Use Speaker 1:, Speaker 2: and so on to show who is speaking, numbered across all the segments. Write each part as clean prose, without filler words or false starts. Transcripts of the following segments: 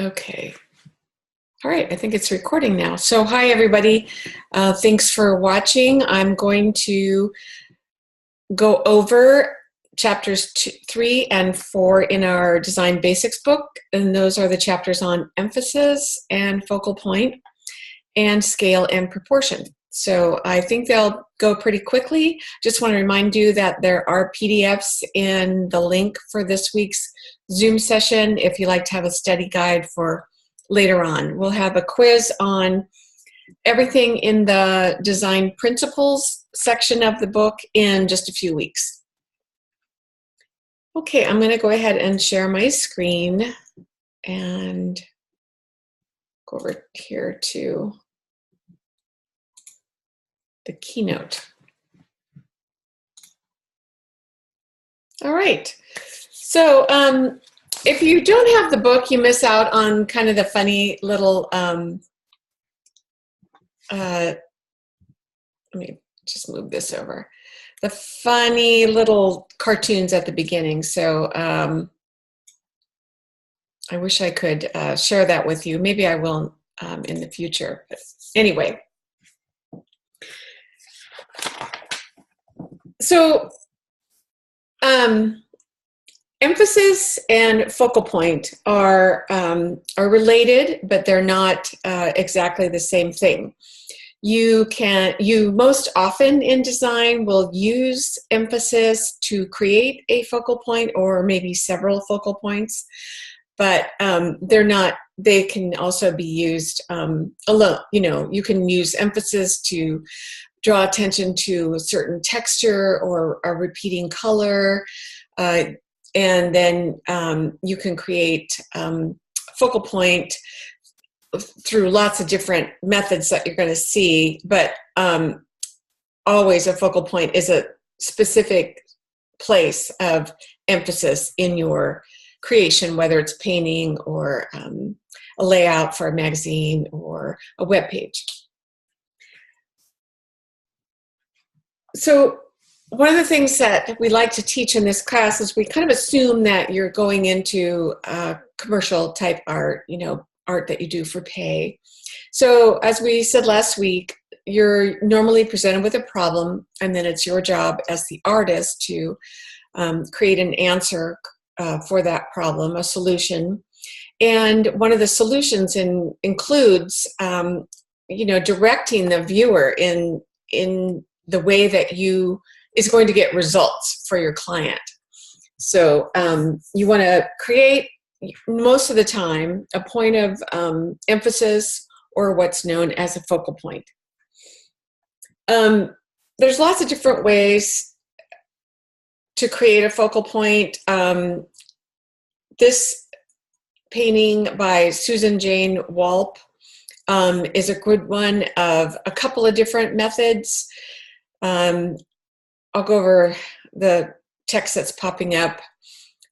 Speaker 1: Okay. All right, I think it's recording now. So hi, everybody. Thanks for watching. I'm going to go over chapters 3 and 4 in our Design Basics book, and those are the chapters on emphasis and focal point and scale and proportion. So I think they'll go pretty quickly. Just want to remind you that there are PDFs in the link for this week's Zoom session if you like to have a study guide for later on. We'll have a quiz on everything in the design principles section of the book in just a few weeks. Okay, I'm going to go ahead and share my screen and go over here to the keynote. All right, so if you don't have the book, you miss out on kind of the funny little, let me just move this over, the funny little cartoons at the beginning. So I wish I could share that with you. Maybe I will in the future, but anyway. So emphasis and focal point are related, but they're not exactly the same thing. You most often in design will use emphasis to create a focal point or maybe several focal points, but they can also be used alone. You know, you can use emphasis to draw attention to a certain texture or a repeating color, and then you can create focal point through lots of different methods that you're going to see, but always a focal point is a specific place of emphasis in your creation, whether it's painting or a layout for a magazine or a web page. So one of the things that we like to teach in this class is we kind of assume that you're going into commercial type art, you know, art that you do for pay. So as we said last week, you're normally presented with a problem, and then it's your job as the artist to create an answer for that problem, a solution. And one of the solutions includes, you know, directing the viewer in the way that is going to get results for your client. So you want to create, most of the time, a point of emphasis or what's known as a focal point. There's lots of different ways to create a focal point. This painting by Susan Jane Walp is a good one of a couple of different methods. I'll go over the text that's popping up.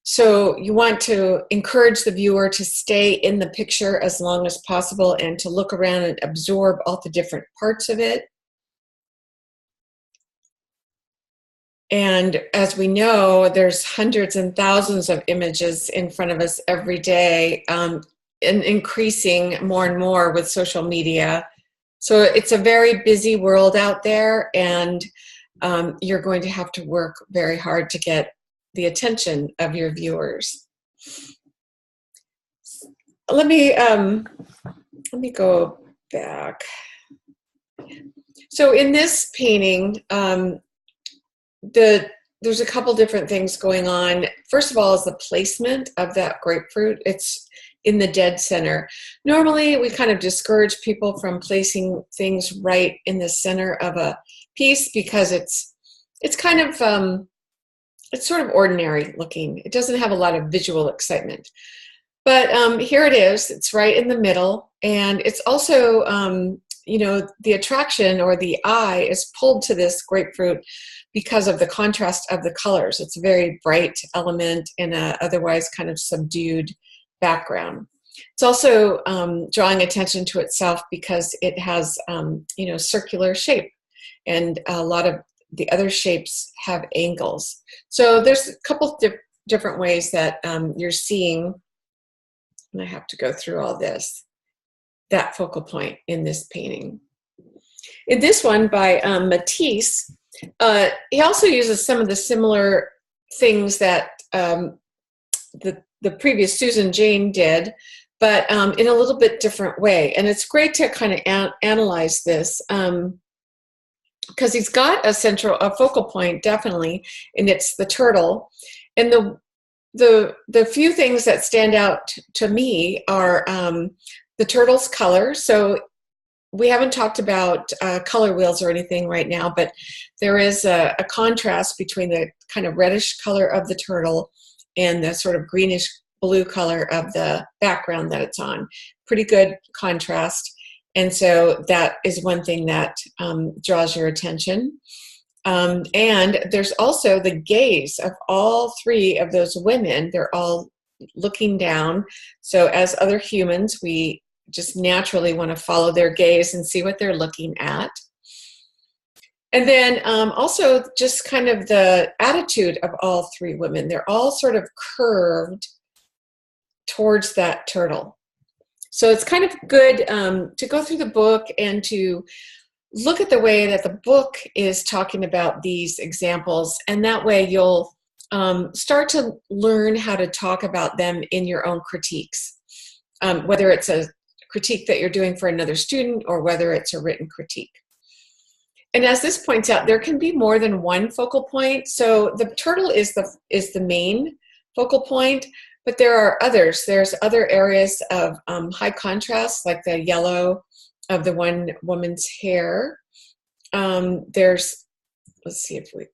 Speaker 1: So you want to encourage the viewer to stay in the picture as long as possible and to look around and absorb all the different parts of it. And as we know, there's hundreds and thousands of images in front of us every day, and increasing more and more with social media. So it's a very busy world out there, and you're going to have to work very hard to get the attention of your viewers. Let me go back. So in this painting, there's a couple different things going on. First of all is the placement of that grapefruit. It's in the dead center. Normally, we kind of discourage people from placing things right in the center of a piece because it's kind of it's sort of ordinary looking. It doesn't have a lot of visual excitement. But here it is. It's right in the middle, and it's also you know, the attraction or the eye is pulled to this grapefruit because of the contrast of the colors. It's a very bright element in a otherwise kind of subdued background. It's also drawing attention to itself because it has you know, circular shape, and a lot of the other shapes have angles. So there's a couple different ways that you're seeing And I have to go through all this, that focal point in this painting. In this one by Matisse, he also uses some of the similar things that the previous Susan Jane did, but in a little bit different way. And it's great to kind of analyze this because he's got a focal point, definitely, and it's the turtle. And the few things that stand out to me are the turtle's color. So we haven't talked about color wheels or anything right now, but there is a contrast between the kind of reddish color of the turtle and the sort of greenish blue color of the background that it's on. Pretty good contrast. And so that is one thing that draws your attention. And there's also the gaze of all three of those women. They're all looking down. So as other humans, we just naturally want to follow their gaze and see what they're looking at. And then also just kind of the attitude of all three women. They're all sort of curved towards that turtle. So it's kind of good to go through the book and to look at the way that the book is talking about these examples. And that way you'll start to learn how to talk about them in your own critiques, whether it's a critique that you're doing for another student or whether it's a written critique. And as this points out, there can be more than one focal point. So the turtle is the main focal point, but there are others. There's other areas of high contrast, like the yellow of the one woman's hair. There's, let's see if we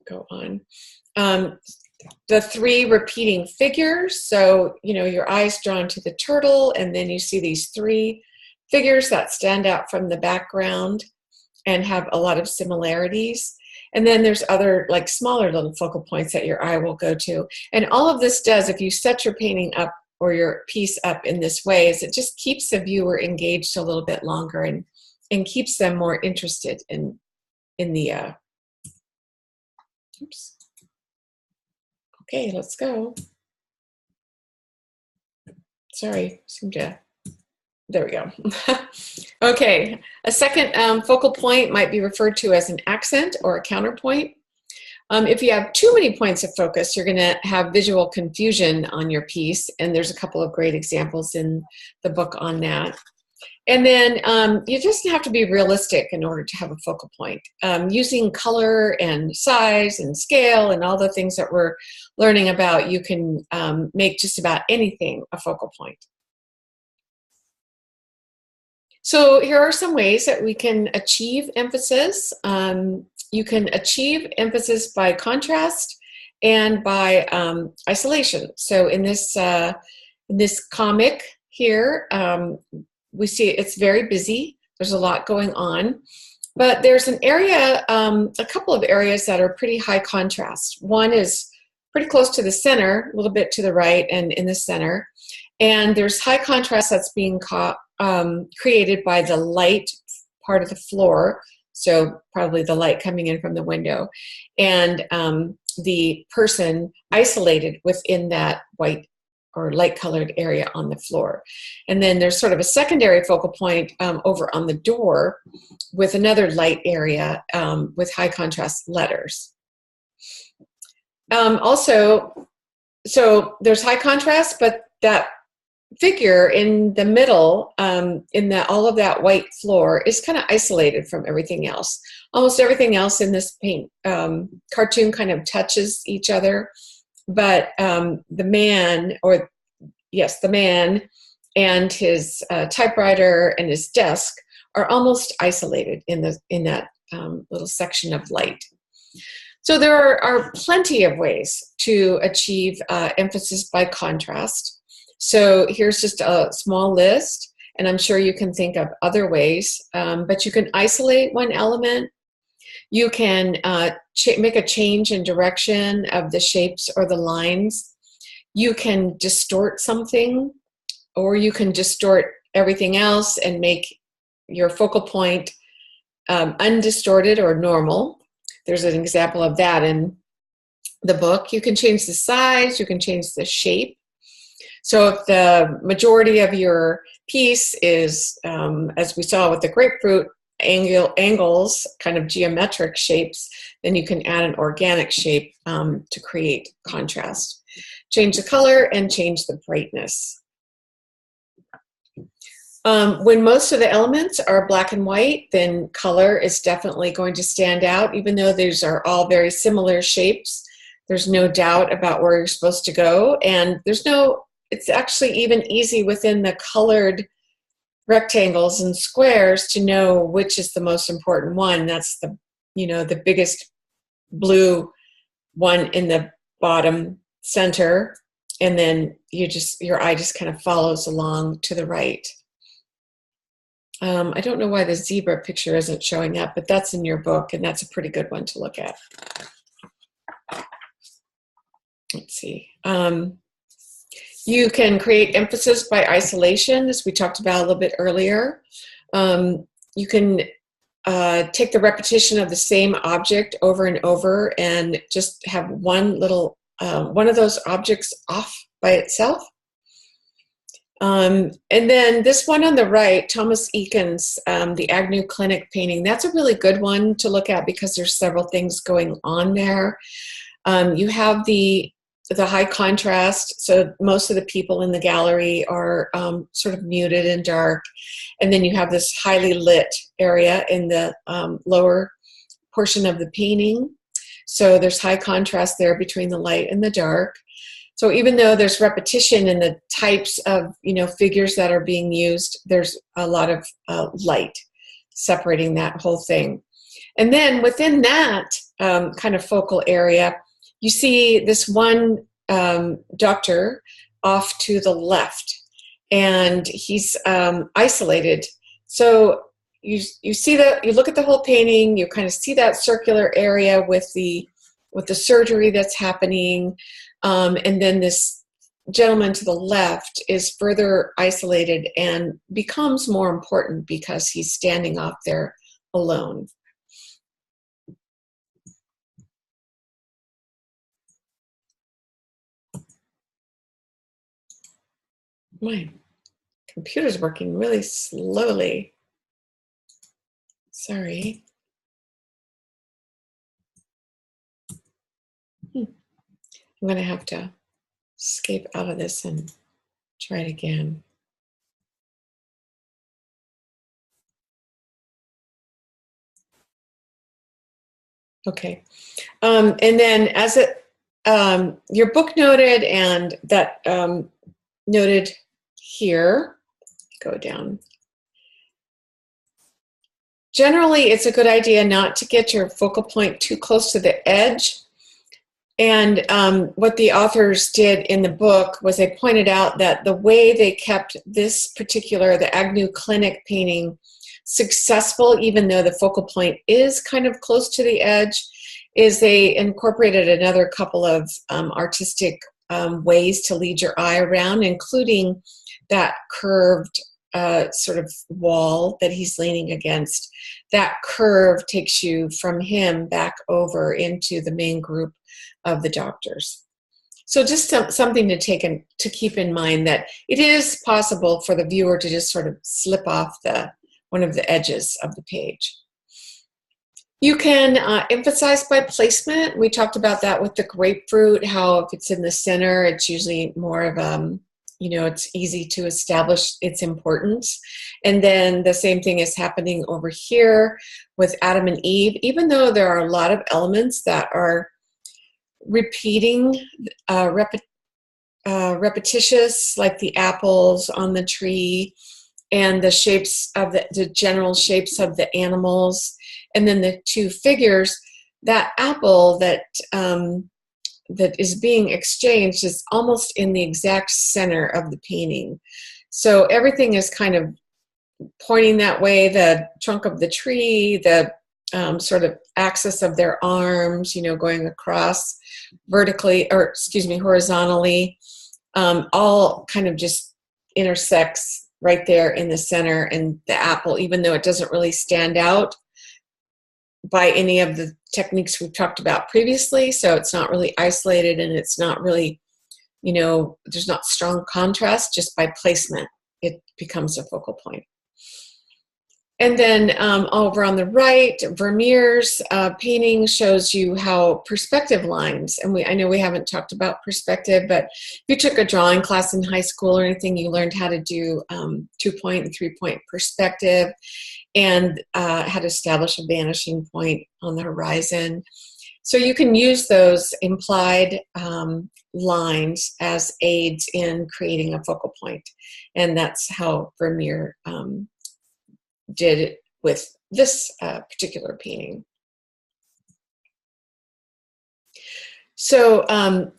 Speaker 1: go on. The three repeating figures. So, you know, your eyes drawn to the turtle, and then you see these three figures that stand out from the background and have a lot of similarities. And then there's other like smaller little focal points that your eye will go to. And all of this does, if you set your painting up or your piece up in this way, is it just keeps the viewer engaged a little bit longer and keeps them more interested in the, oops. Okay, let's go. Sorry, there we go. Okay, a second focal point might be referred to as an accent or a counterpoint. If you have too many points of focus, you're going to have visual confusion on your piece, and there's a couple of great examples in the book on that. And then you just have to be realistic in order to have a focal point. Using color and size and scale and all the things that we're learning about, you can make just about anything a focal point. So here are some ways that we can achieve emphasis. You can achieve emphasis by contrast and by isolation. So in this comic here, we see it's very busy. There's a lot going on, but there's an area, a couple of areas that are pretty high contrast. One is pretty close to the center, a little bit to the right and in the center. And there's high contrast that's being created by the light part of the floor. So probably the light coming in from the window, and the person isolated within that white or light-colored area on the floor. And then there's sort of a secondary focal point over on the door with another light area with high contrast letters. Also, so there's high contrast, but that figure in the middle, all of that white floor is kind of isolated from everything else. Almost everything else in this cartoon kind of touches each other, but the man and his typewriter and his desk are almost isolated in that little section of light. So there are plenty of ways to achieve emphasis by contrast. So here's just a small list, and I'm sure you can think of other ways, but you can isolate one element. You can make a change in direction of the shapes or the lines. You can distort something, or you can distort everything else and make your focal point undistorted or normal. There's an example of that in the book. You can change the size, you can change the shape. So if the majority of your piece is, as we saw with the grapefruit, angles, kind of geometric shapes, then you can add an organic shape to create contrast. Change the color and change the brightness. When most of the elements are black and white, then color is definitely going to stand out. Even though these are all very similar shapes, there's no doubt about where you're supposed to go. And it's actually even easy within the colored rectangles and squares to know which is the most important one. That's the biggest blue one in the bottom center, and then your eye just kind of follows along to the right. I don't know why the zebra picture isn't showing up, but that's in your book, and that's a pretty good one to look at. Let's see. You can create emphasis by isolation, as we talked about a little bit earlier. You can take the repetition of the same object over and over and just have one of those objects off by itself. And then this one on the right, Thomas Eakins, the Agnew Clinic painting, that's a really good one to look at because there's several things going on there. You have the high contrast, so most of the people in the gallery are sort of muted and dark, and then you have this highly lit area in the lower portion of the painting. So there's high contrast there between the light and the dark. So even though there's repetition in the types of figures that are being used, there's a lot of light separating that whole thing. And then within that kind of focal area, you see this one doctor off to the left, and he's isolated. So you see that, you look at the whole painting, you kind of see that circular area with the surgery that's happening, and then this gentleman to the left is further isolated and becomes more important because he's standing off there alone. My computer's working really slowly. Sorry. I'm going to have to escape out of this and try it again. Okay. And then as your book noted, and that noted here, go down. Generally, it's a good idea not to get your focal point too close to the edge. And what the authors did in the book was they pointed out that the way they kept this particular, the Agnew Clinic painting, successful, even though the focal point is kind of close to the edge, is they incorporated another couple of artistic ways to lead your eye around, including that curved sort of wall that he's leaning against. That curve takes you from him back over into the main group of the doctors. So just something to keep in mind, that it is possible for the viewer to just sort of slip off one of the edges of the page. You can emphasize by placement. We talked about that with the grapefruit, how if it's in the center, it's usually more of it's easy to establish its importance. And then the same thing is happening over here with Adam and Eve. Even though there are a lot of elements that are repeating, repetitious, like the apples on the tree and the shapes of the general shapes of the animals, and then the two figures, that apple that is being exchanged is almost in the exact center of the painting. So everything is kind of pointing that way, the trunk of the tree, the sort of axis of their arms, going across horizontally, all kind of just intersects right there in the center. And the apple, even though it doesn't really stand out by any of the techniques we've talked about previously, so it's not really isolated and it's not really you know, there's not strong contrast, just by placement, it becomes a focal point. And then over on the right, Vermeer's painting shows you how perspective lines, and I know we haven't talked about perspective, but if you took a drawing class in high school or anything, you learned how to do 2-point and 3-point perspective, and how to establish a vanishing point on the horizon. So you can use those implied lines as aids in creating a focal point, and that's how Vermeer did it with this particular painting. So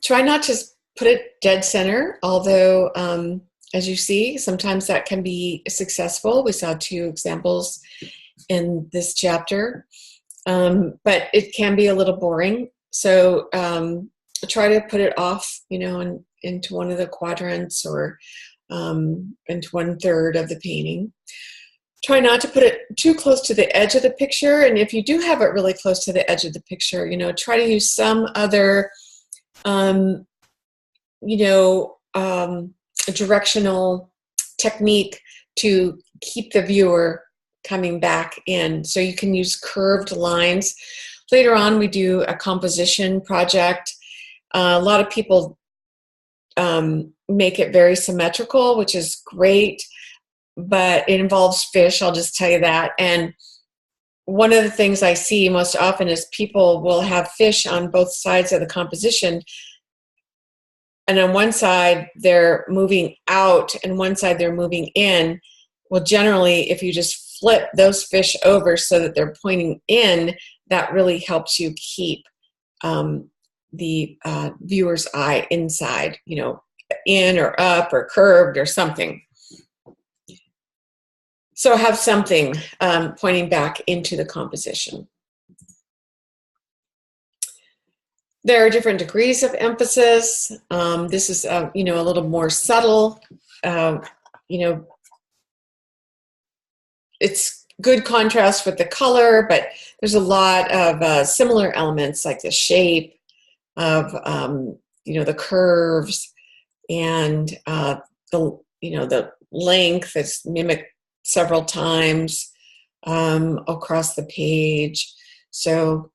Speaker 1: try not to put it dead center, although as you see, sometimes that can be successful. We saw 2 examples in this chapter, but it can be a little boring. So try to put it off, you know, into one of the quadrants, or into 1/3 of the painting. Try not to put it too close to the edge of the picture, and if you do have it really close to the edge of the picture, you know, try to use some other, you know, directional technique to keep the viewer coming back in. So you can use curved lines. Later on, we do a composition project. A lot of people make it very symmetrical, which is great, but it involves fish, I'll just tell you that. And one of the things I see most often is people will have fish on both sides of the composition, and on one side they're moving out and one side they're moving in. Well, generally, if you just flip those fish over so that they're pointing in, that really helps you keep the viewer's eye inside, you know, in or up or curved or something. So have something pointing back into the composition. There are different degrees of emphasis. This is, you know, a little more subtle. You know, it's good contrast with the color, but there's a lot of similar elements, like the shape of, you know, the curves, and the, you know, the length that's mimicked several times across the page. So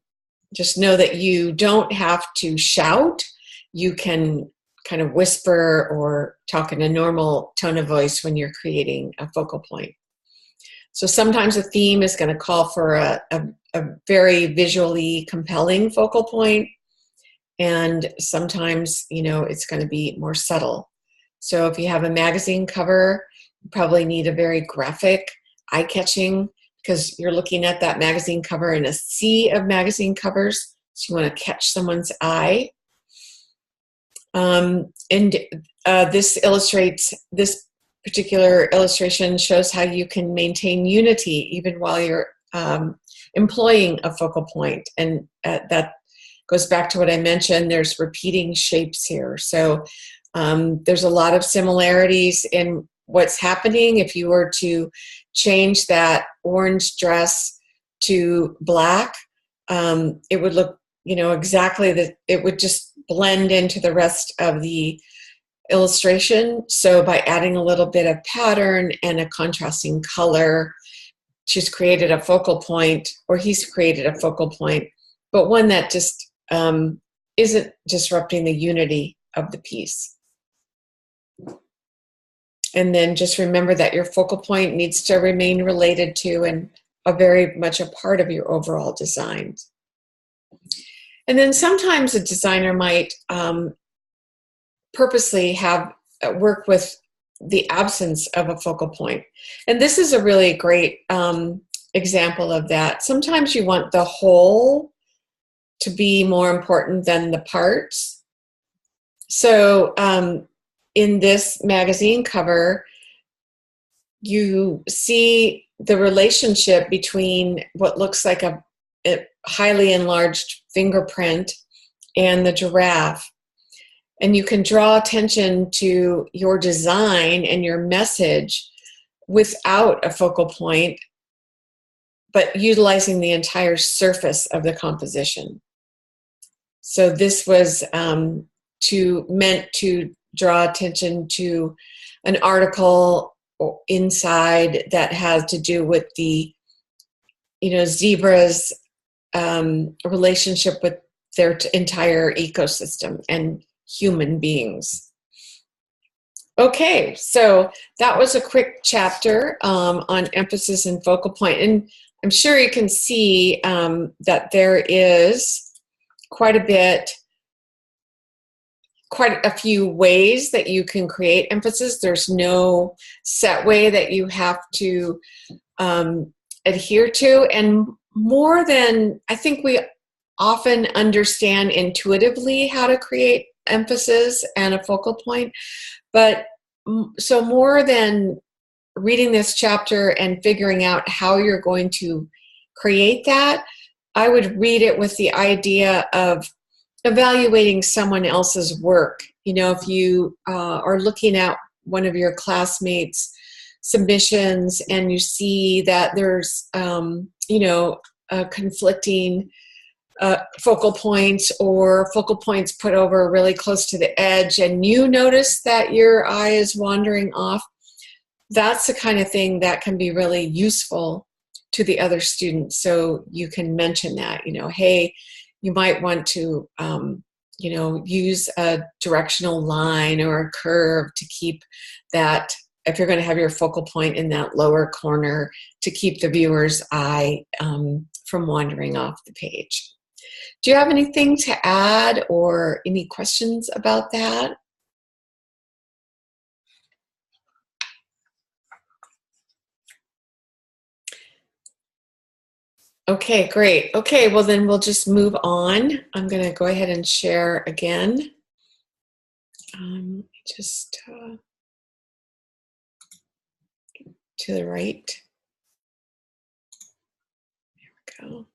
Speaker 1: just know that you don't have to shout. You can kind of whisper or talk in a normal tone of voice when you're creating a focal point. So sometimes a theme is going to call for a very visually compelling focal point, and sometimes, you know, it's going to be more subtle. So if you have a magazine cover, you probably need a very graphic, eye-catching, because you're looking at that magazine cover in a sea of magazine covers, so you want to catch someone's eye. This particular illustration shows how you can maintain unity even while you're employing a focal point, and that goes back to what I mentioned. There's repeating shapes here, so there's a lot of similarities in what's happening. If you were to change that orange dress to black, it would look, you know, exactly that. It would just blend into the rest of the illustration. So by adding a little bit of pattern and a contrasting color, she's created a focal point, or he's created a focal point, but one that just isn't disrupting the unity of the piece. And then just remember that your focal point needs to remain related to and very much a part of your overall design. And then sometimes a designer might purposely have work with the absence of a focal point. And this is a really great example of that. Sometimes you want the whole to be more important than the parts. So in this magazine cover, you see the relationship between what looks like a highly enlarged fingerprint and the giraffe. And you can draw attention to your design and your message without a focal point, but utilizing the entire surface of the composition. So this was meant to draw attention to an article inside that has to do with the, zebra's relationship with their entire ecosystem and human beings. Okay, so that was a quick chapter on emphasis and focal point. And I'm sure you can see that there is quite a few ways that you can create emphasis. There's no set way that you have to adhere to. And more than, I think we often understand intuitively how to create emphasis and a focal point. But so more than reading this chapter and figuring out how you're going to create that, I would read it with the idea of evaluating someone else's work. If you are looking at one of your classmates' submissions and you see that there's, conflicting focal points or focal points put over really close to the edge, and you notice that your eye is wandering off, that's the kind of thing that can be really useful to the other students. So you can mention that, hey, you might want to, use a directional line or a curve to keep that, if you're going to have your focal point in that lower corner, to keep the viewer's eye from wandering off the page. Do you have anything to add or any questions about that? Okay, great. Okay, well then we'll just move on. I'm going to go ahead and share again. Just to the right. There we go.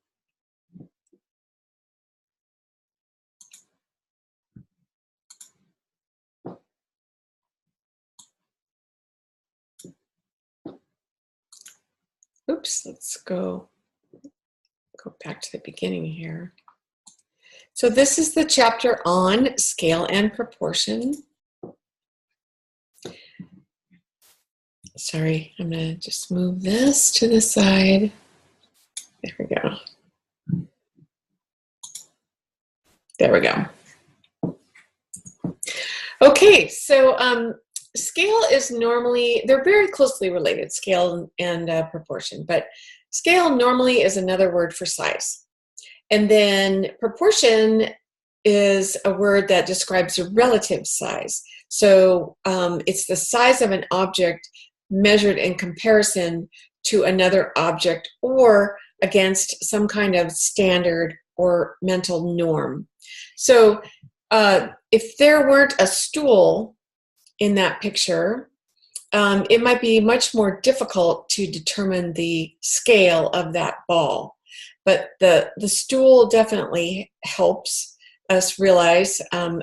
Speaker 1: Oops, let's go back to the beginning here. So this is the chapter on scale and proportion. Sorry, I'm going to just move this to the side. There we go. There we go. Okay, so scale is normally, they're very closely related, scale and proportion, but scale normally is another word for size. And then proportion is a word that describes a relative size. So it's the size of an object measured in comparison to another object or against some kind of standard or mental norm. So if there weren't a stool in that picture, it might be much more difficult to determine the scale of that ball. But the stool definitely helps us realize, in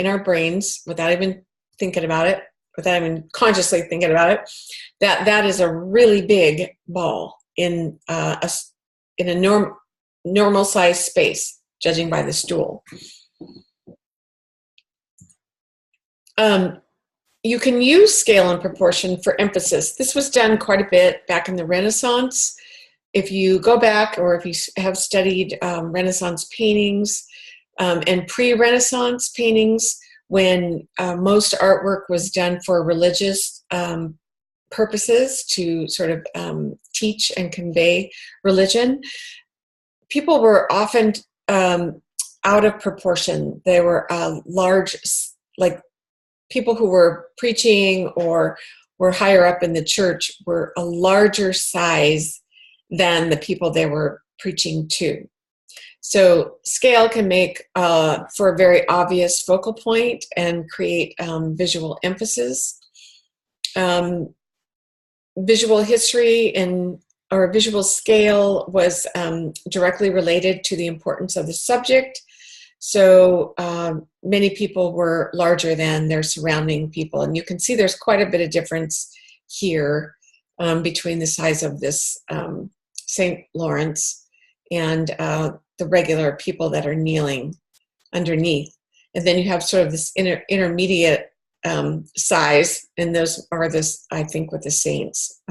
Speaker 1: our brains, without even thinking about it, without even consciously thinking about it, that is a really big ball in a normal size space, judging by the stool. You can use scale and proportion for emphasis. This was done quite a bit back in the Renaissance. If you go back, or if you have studied Renaissance paintings and pre-Renaissance paintings, when most artwork was done for religious purposes to sort of teach and convey religion, people were often out of proportion. They were large, like people who were preaching or were higher up in the church were a larger size than the people they were preaching to. So scale can make for a very obvious focal point and create visual emphasis. Visual history or visual scale was directly related to the importance of the subject. So many people were larger than their surrounding people. And you can see there's quite a bit of difference here between the size of this St. Lawrence and the regular people that are kneeling underneath. And then you have sort of this intermediate size, and those are this, I think, with the saints.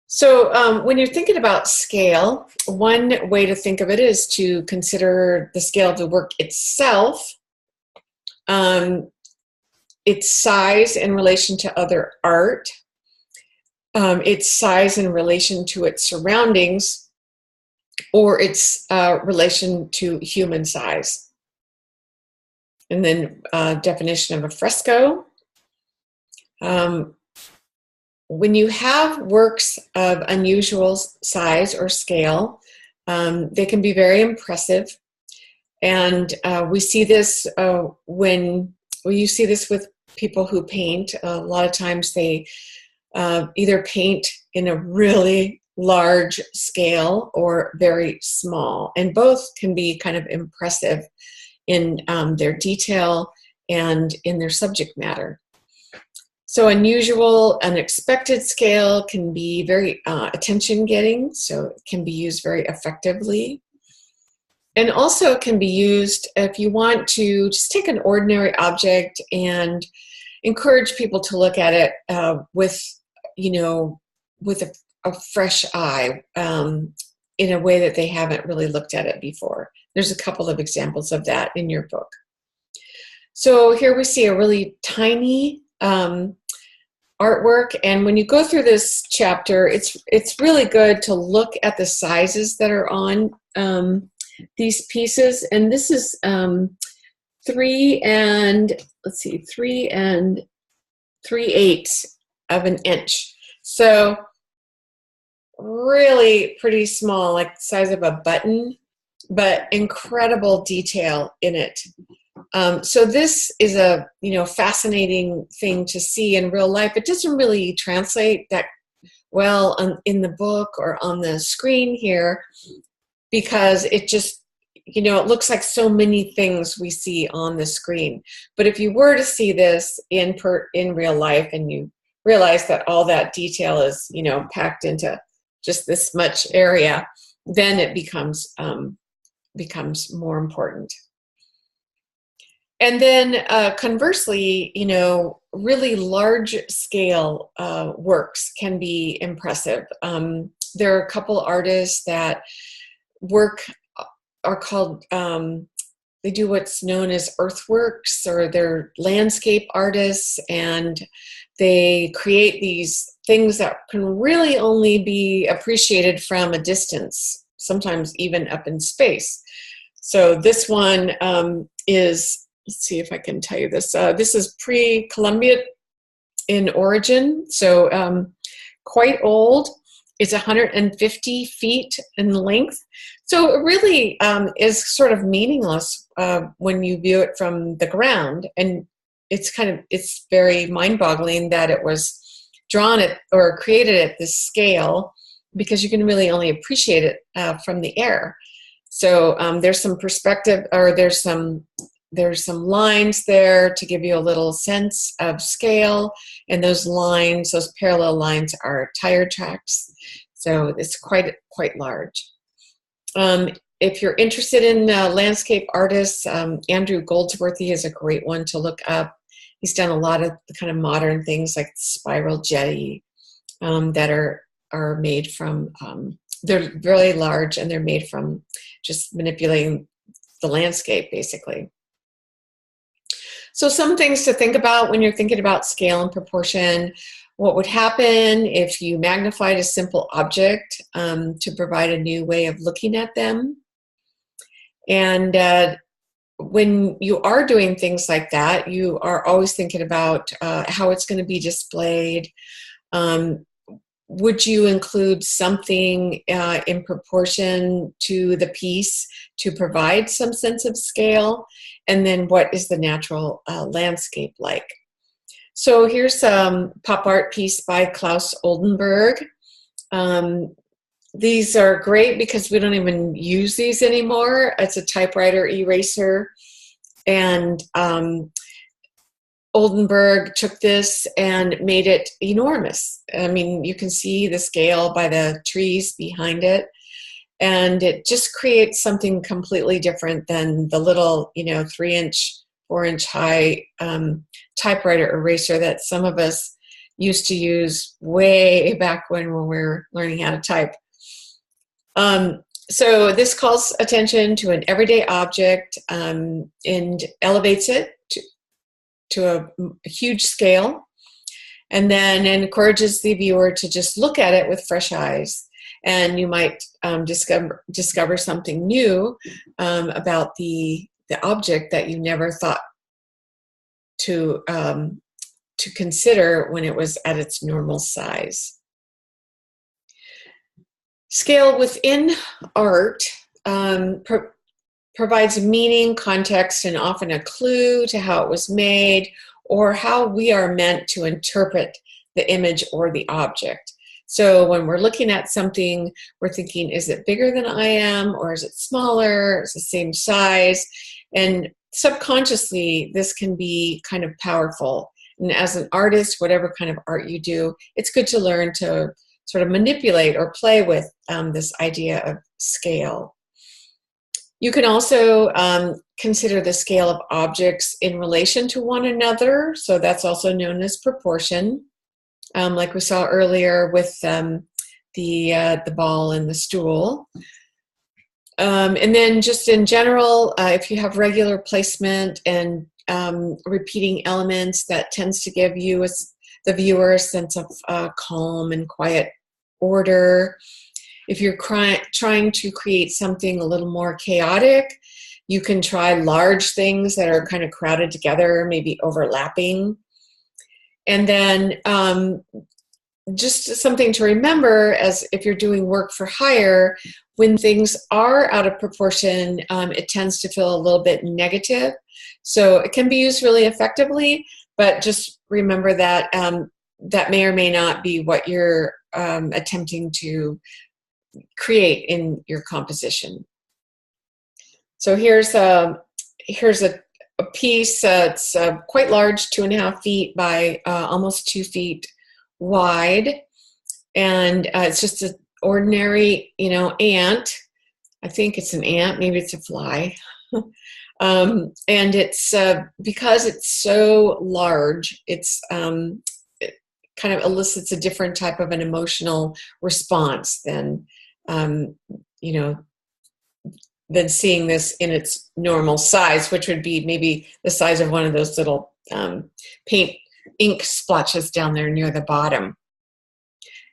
Speaker 1: So when you're thinking about scale, one way to think of it is to consider the scale of the work itself, its size in relation to other art, its size in relation to its surroundings, or its relation to human size. And then definition of a fresco. When you have works of unusual size or scale, they can be very impressive. And we see this when you see this with people who paint. A lot of times they either paint in a really large scale or very small, and both can be kind of impressive in their detail and in their subject matter. So unusual, unexpected scale can be very attention-getting, so it can be used very effectively. And also it can be used if you want to just take an ordinary object and encourage people to look at it with a fresh eye, in a way that they haven't really looked at it before. There's a couple of examples of that in your book. So here we see a really tiny artwork, and when you go through this chapter, it's really good to look at the sizes that are on these pieces. And this is 3 3/8 of an inch. So really pretty small, like the size of a button, but incredible detail in it. So this is a fascinating thing to see in real life. It doesn't really translate that well in the book or on the screen here, because it just it looks like so many things we see on the screen. But if you were to see this in real life, and you realize that all that detail is packed into just this much area, then it becomes more important. And then conversely, really large scale works can be impressive. There are a couple artists that are called, they do what's known as earthworks, or they're landscape artists, and they create these things that can really only be appreciated from a distance, sometimes even up in space. So this one is, let's see if I can tell you this. This is pre-Columbian in origin, so quite old. It's 150 feet in length. So it really is sort of meaningless when you view it from the ground. And it's very mind-boggling that it was drawn at or created at this scale, because you can really only appreciate it from the air. So there's some perspective, or there's some lines there to give you a little sense of scale, and those lines, those parallel lines, are tire tracks. So it's quite large. If you're interested in landscape artists, Andrew Goldsworthy is a great one to look up. He's done a lot of the kind of modern things like spiral jetty that are made from, they're really large, and they're made from just manipulating the landscape, basically. So some things to think about when you're thinking about scale and proportion. What would happen if you magnified a simple object to provide a new way of looking at them? And when you are doing things like that, you are always thinking about how it's going to be displayed. Would you include something in proportion to the piece to provide some sense of scale? And then what is the natural landscape like? So here's a pop art piece by Klaus Oldenburg. These are great because we don't even use these anymore. It's a typewriter eraser. And Oldenburg took this and made it enormous. I mean, you can see the scale by the trees behind it. And it just creates something completely different than the little, 3-inch, 4-inch high typewriter eraser that some of us used to use way back when we were learning how to type. So this calls attention to an everyday object and elevates it to a huge scale, and then encourages the viewer to just look at it with fresh eyes. And you might discover something new about the object that you never thought to consider when it was at its normal size. Scale within art provides meaning, context, and often a clue to how it was made or how we are meant to interpret the image or the object. So when we're looking at something, we're thinking, is it bigger than I am, or is it smaller? Is it the same size? And subconsciously, this can be kind of powerful. And as an artist, whatever kind of art you do, it's good to learn to sort of manipulate or play with this idea of scale. You can also consider the scale of objects in relation to one another. So that's also known as proportion. Like we saw earlier with the ball and the stool. And then just in general, if you have regular placement and repeating elements, that tends to give you, the viewer, a sense of calm and quiet order. If you're trying to create something a little more chaotic, you can try large things that are kind of crowded together, maybe overlapping. And then just something to remember, as if you're doing work for hire, when things are out of proportion, it tends to feel a little bit negative. So it can be used really effectively, but just remember that that may or may not be what you're attempting to create in your composition. So here's a piece that's quite large, 2.5 feet by almost 2 feet wide, and it's just an ordinary, ant. I think it's an ant, maybe it's a fly. And it's because it's so large, it's it kind of elicits a different type of an emotional response than than seeing this in its normal size, which would be maybe the size of one of those little paint ink splotches down there near the bottom.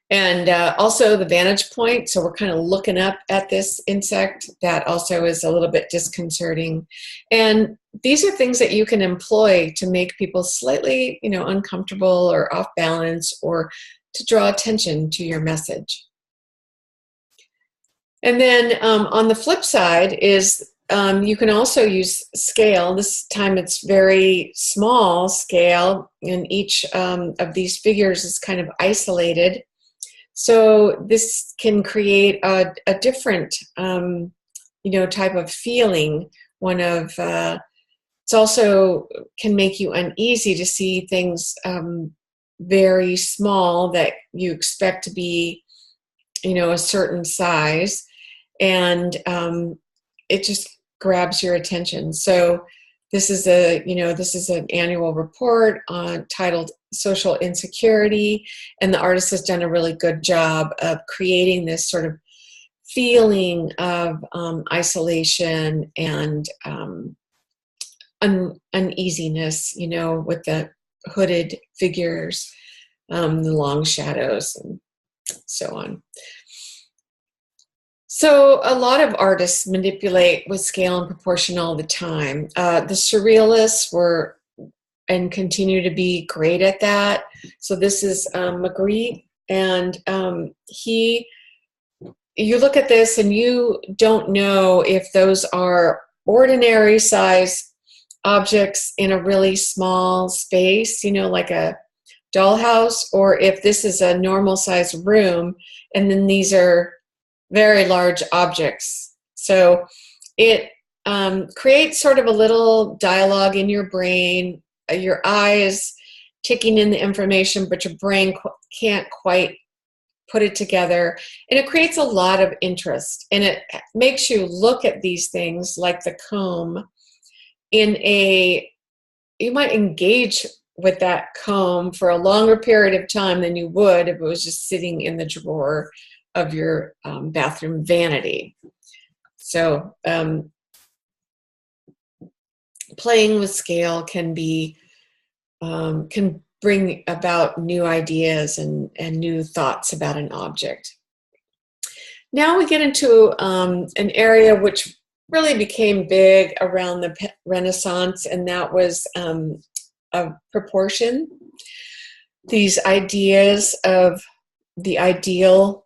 Speaker 1: And also the vantage point, so we're kind of looking up at this insect. That also is a little bit disconcerting. And these are things that you can employ to make people slightly, uncomfortable or off balance, or to draw attention to your message. And then on the flip side is you can also use scale. This time it's very small scale, and each of these figures is kind of isolated. So this can create a different, type of feeling. It's also can make you uneasy to see things very small that you expect to be, a certain size, and it just grabs your attention. So this is an annual report titled Social Insecurity, and the artist has done a really good job of creating this sort of feeling of isolation and uneasiness, with the hooded figures, the long shadows, and so on. So a lot of artists manipulate with scale and proportion all the time. The surrealists were and continue to be great at that. So this is Magritte, and you look at this and you don't know if those are ordinary size objects in a really small space, like a dollhouse, or if this is a normal size room, and then these are very large objects. So it creates sort of a little dialogue in your brain. Your eyes taking in the information, but your brain can't quite put it together, and it creates a lot of interest, and it makes you look at these things like the comb you might engage with that comb for a longer period of time than you would if it was just sitting in the drawer of your bathroom vanity. So playing with scale can bring about new ideas and new thoughts about an object. Now we get into an area which really became big around the Renaissance, and that was of proportion. These ideas of the ideal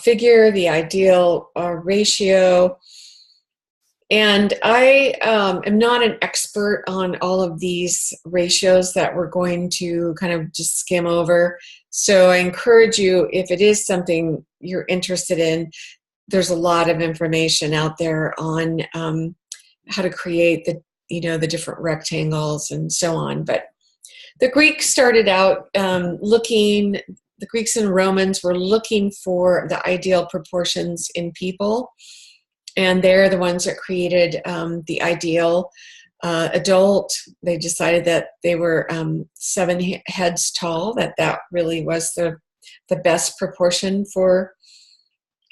Speaker 1: figure, the ideal ratio. And I am not an expert on all of these ratios that we're going to kind of just skim over. So I encourage you, if it is something you're interested in, there's a lot of information out there on how to create the different rectangles and so on. But the Greeks started out the Greeks and Romans were looking for the ideal proportions in people. And they're the ones that created the ideal adult. They decided that they were 7 heads tall, that really was the best proportion for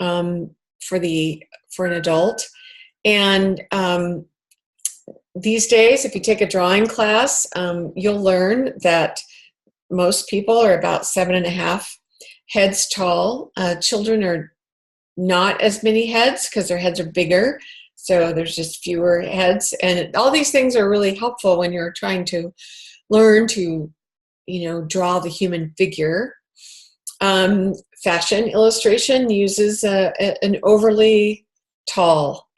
Speaker 1: an adult. And these days, if you take a drawing class, you'll learn that most people are about 7.5 heads tall. Children are not as many heads because their heads are bigger, so there's just fewer heads. And all these things are really helpful when you're trying to learn to, draw the human figure. Fashion illustration uses an overly tall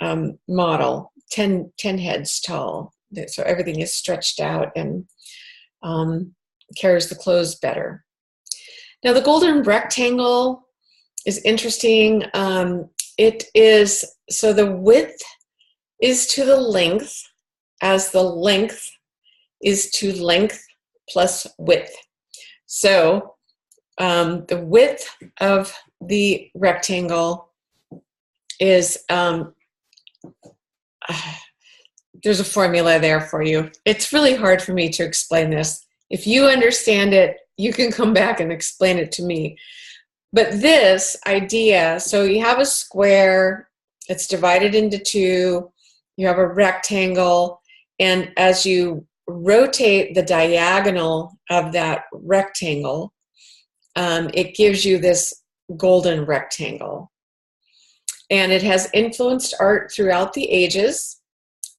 Speaker 1: model, 10 heads tall, so everything is stretched out and carries the clothes better. Now the golden rectangle is interesting. It is, so the width is to the length as the length is to length plus width. So the width of the rectangle is, there's a formula there for you. It's really hard for me to explain this. If you understand it, you can come back and explain it to me. But this idea, so you have a square, it's divided into 2, you have a rectangle, and as you rotate the diagonal of that rectangle, it gives you this golden rectangle. And it has influenced art throughout the ages.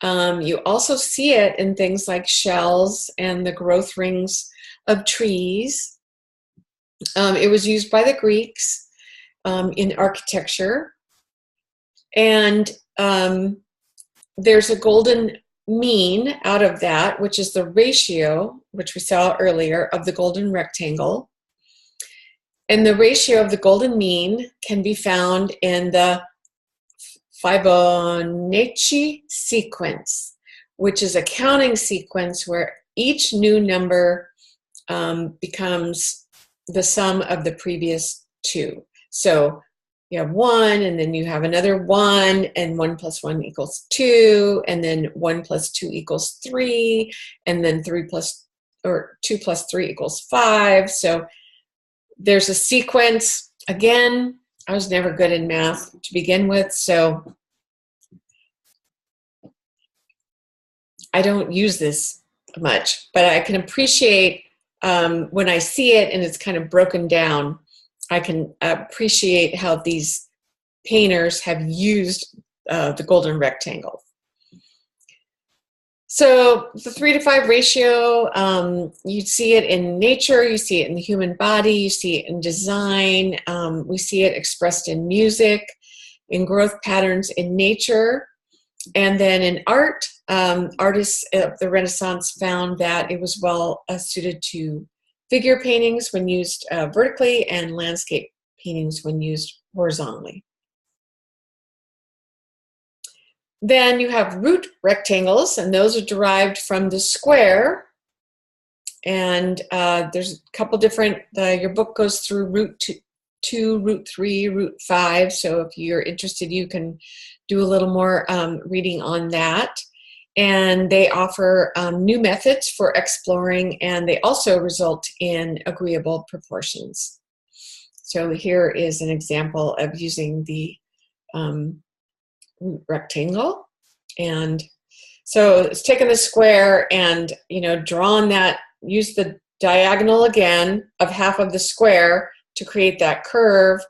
Speaker 1: You also see it in things like shells and the growth rings of trees. It was used by the Greeks in architecture. And there's a golden mean out of that, which is the ratio, which we saw earlier, of the golden rectangle. And the ratio of the golden mean can be found in the Fibonacci sequence, which is a counting sequence where each new number becomes the sum of the previous 2. So you have 1, and then you have another 1, and 1 plus 1 equals 2, and then 1 plus 2 equals 3, and then 2 plus 3 equals 5. So there's a sequence. Again, I was never good in math to begin with, so I don't use this much, but I can appreciate when I see it and it's kind of broken down, I can appreciate how these painters have used the golden rectangle. So the 3:5 ratio, you see it in nature, you see it in the human body, you see it in design, we see it expressed in music, in growth patterns in nature, and then in art. Artists of the Renaissance found that it was well suited to figure paintings when used vertically and landscape paintings when used horizontally. Then you have root rectangles, and those are derived from the square. And there's a couple different, your book goes through root 2, root 3, root 5. So if you're interested, you can do a little more reading on that. And they offer new methods for exploring, and they also result in agreeable proportions. So here is an example of using the rectangle. And so it's taken the square and, drawn that, use the diagonal again of half of the square to create that curve,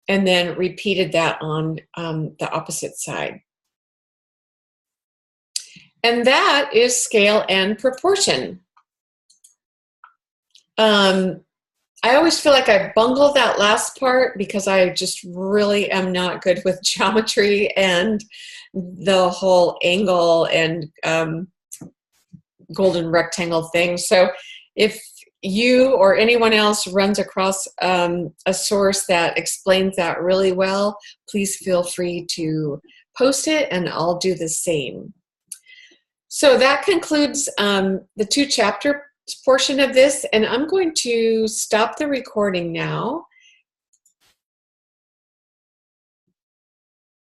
Speaker 1: and then repeated that on the opposite side. And that is scale and proportion. I always feel like I bungled that last part because I just really am not good with geometry and the whole angle and golden rectangle thing. So if you or anyone else runs across a source that explains that really well, please feel free to post it and I'll do the same. So that concludes the 2-chapter portion of this, and I'm going to stop the recording now